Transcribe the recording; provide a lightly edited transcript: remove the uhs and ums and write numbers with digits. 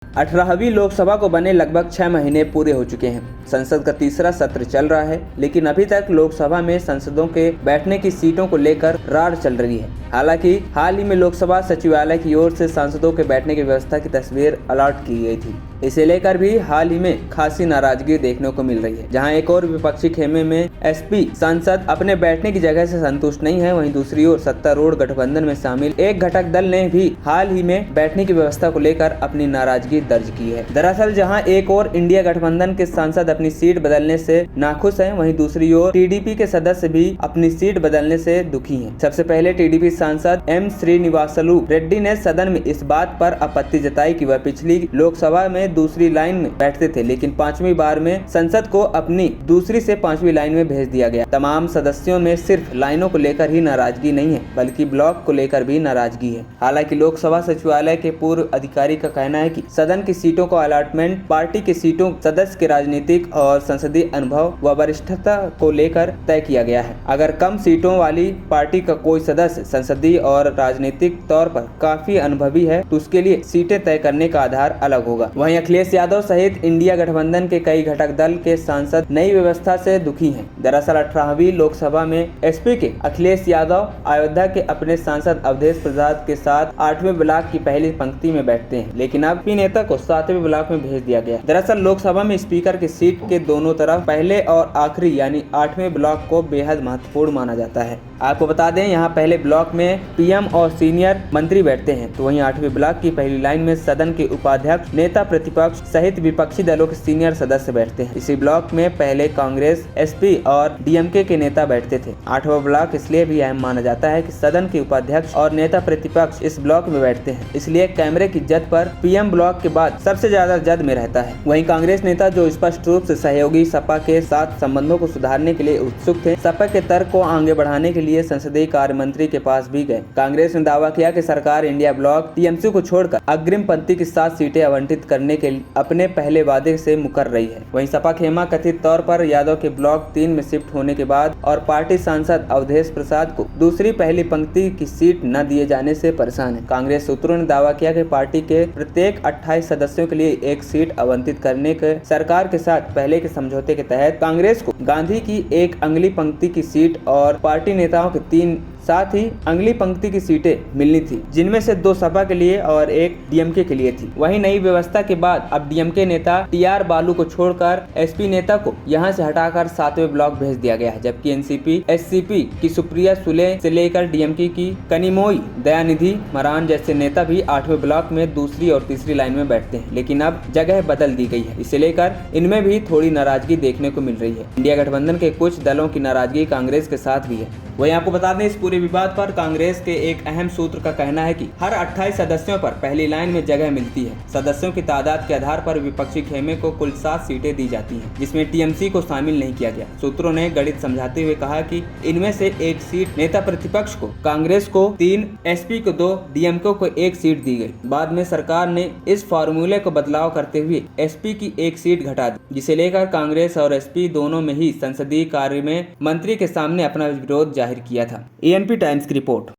18वीं लोकसभा को बने लगभग 6 महीने पूरे हो चुके हैं। संसद का तीसरा सत्र चल रहा है, लेकिन अभी तक लोकसभा में सांसदों के बैठने की सीटों को लेकर रार चल रही है। हालांकि हाल ही में लोकसभा सचिवालय की ओर से सांसदों के बैठने की व्यवस्था की तस्वीर अलर्ट की गई थी। इसे लेकर भी हाल ही में खासी नाराजगी देखने को मिल रही है। जहां एक और विपक्षी खेमे में एसपी सांसद अपने बैठने की जगह से संतुष्ट नहीं है, वहीं दूसरी ओर सत्तारूढ़ गठबंधन में शामिल एक घटक दल ने भी हाल ही में बैठने की व्यवस्था को लेकर अपनी नाराजगी दर्ज की है। दरअसल जहां एक और इंडिया गठबंधन के सांसद अपनी सीट बदलने से नाखुश हैं, वहीं दूसरी ओर टीडीपी के सदस्य भी अपनी सीट बदलने से दुखी हैं। सबसे पहले टीडीपी सांसद एम श्रीनिवासलू रेड्डी ने सदन में इस बात पर आपत्ति जताई कि वह पिछली लोकसभा में दूसरी लाइन में बैठते थे, लेकिन 5वीं बार में संसद को अपनी दूसरी से 5वीं लाइन में भेज दिया गया। तमाम सदस्यों में सिर्फ लाइनों को लेकर ही नाराजगी नहीं है, बल्कि ब्लॉक को लेकर भी नाराजगी है। हालांकि लोकसभा सचिवालय के पूर्व अधिकारी का कहना है कि सदन की सीटों का अलॉटमेंट पार्टी की सीटों, सदस्य के राजनीतिक और संसदीय अनुभव व वरिष्ठता को लेकर तय किया गया है। अगर कम सीटों वाली पार्टी का कोई सदस्य संसदीय और राजनीतिक तौर पर काफी अनुभवी है, तो उसके लिए सीटें तय करने का आधार अलग होगा। वहीं अखिलेश यादव सहित इंडिया गठबंधन के कई घटक दल के सांसद नई व्यवस्था से दुखी हैं। दरअसल 18वीं लोकसभा में एसपी के अखिलेश यादव अयोध्या के अपने सांसद अवधेश प्रसाद के साथ 8वें ब्लॉक की पहली पंक्ति में बैठते हैं, लेकिन अब पी नेता को 7वें ब्लॉक में भेज दिया गया। दरअसल लोकसभा में स्पीकर की सीट के दोनों तरफ पहले और आखिरी यानी 8वें ब्लॉक को बेहद महत्वपूर्ण माना जाता है। आपको बता दें, यहाँ पहले ब्लॉक में पीएम और सीनियर मंत्री बैठते हैं, तो वहीं 8वें ब्लॉक की पहली लाइन में सदन के उपाध्यक्ष, नेता प्रतिपक्ष सहित विपक्षी दलों के सीनियर सदस्य बैठते हैं। इसी ब्लॉक में पहले कांग्रेस, एसपी और डीएमके के नेता बैठते थे। 8वां ब्लॉक इसलिए भी अहम माना जाता है कि सदन के उपाध्यक्ष और नेता प्रतिपक्ष इस ब्लॉक में बैठते हैं, इसलिए कैमरे की जद पर पीएम ब्लॉक के बाद सबसे ज्यादा जद में रहता है। वहीं कांग्रेस नेता जो स्पष्ट रूप से सहयोगी सपा के साथ संबंधों को सुधारने के लिए उत्सुक थे, सपा के तर्क को आगे बढ़ाने के लिए संसदीय कार्य मंत्री के पास भी गए। कांग्रेस ने दावा किया कि सरकार इंडिया ब्लॉक टीएमसी को छोड़कर अग्रिम पंक्ति की 7 सीटें आवंटित करने के अपने पहले वादे से मुकर रही है। वहीं सपा खेमा कथित तौर पर यादव के ब्लॉक 3 में शिफ्ट होने के बाद और पार्टी सांसद अवधेश प्रसाद को दूसरी पहली पंक्ति की सीट न दिए जाने से परेशान है। कांग्रेस सूत्रों ने दावा किया कि पार्टी के प्रत्येक 28 सदस्यों के लिए एक सीट आवंटित करने के सरकार के साथ पहले के समझौते के तहत कांग्रेस को गांधी की एक अगली पंक्ति की सीट और पार्टी नेताओं के 3 साथ ही अगली पंक्ति की सीटें मिलनी थी, जिनमें से 2 सपा के लिए और 1 डीएमके के लिए थी। वहीं नई व्यवस्था के बाद अब डीएमके नेता टीआर बालू को छोड़कर एसपी नेता को यहां से हटाकर 7वें ब्लॉक भेज दिया गया है, जबकि एनसीपी एससीपी की सुप्रिया सुले से लेकर डीएमके की कनिमोई दयानिधि मरान जैसे नेता भी 8वें ब्लॉक में दूसरी और तीसरी लाइन में बैठते हैं, लेकिन अब जगह बदल दी गई है। इसे लेकर इनमें भी थोड़ी नाराजगी देखने को मिल रही है। इंडिया गठबंधन के कुछ दलों की नाराजगी कांग्रेस के साथ भी है। वहीं आपको बता दें, इस पूरे विवाद पर कांग्रेस के एक अहम सूत्र का कहना है कि हर 28 सदस्यों पर पहली लाइन में जगह मिलती है। सदस्यों की तादाद के आधार पर विपक्षी खेमे को कुल 7 सीटें दी जाती हैं, जिसमें टीएमसी को शामिल नहीं किया गया। सूत्रों ने गणित समझाते हुए कहा कि इनमें से 1 सीट नेता प्रतिपक्ष को, कांग्रेस को 3, एसपी को 2, डीएमके को 1 सीट दी गई। बाद में सरकार ने इस फॉर्मूले को बदलाव करते हुए एसपी की 1 सीट घटा दी, जिसे लेकर कांग्रेस और एसपी दोनों में ही संसदीय कार्य में मंत्री के सामने अपना विरोध जाहिर किया था। एएनपी टाइम्स की रिपोर्ट।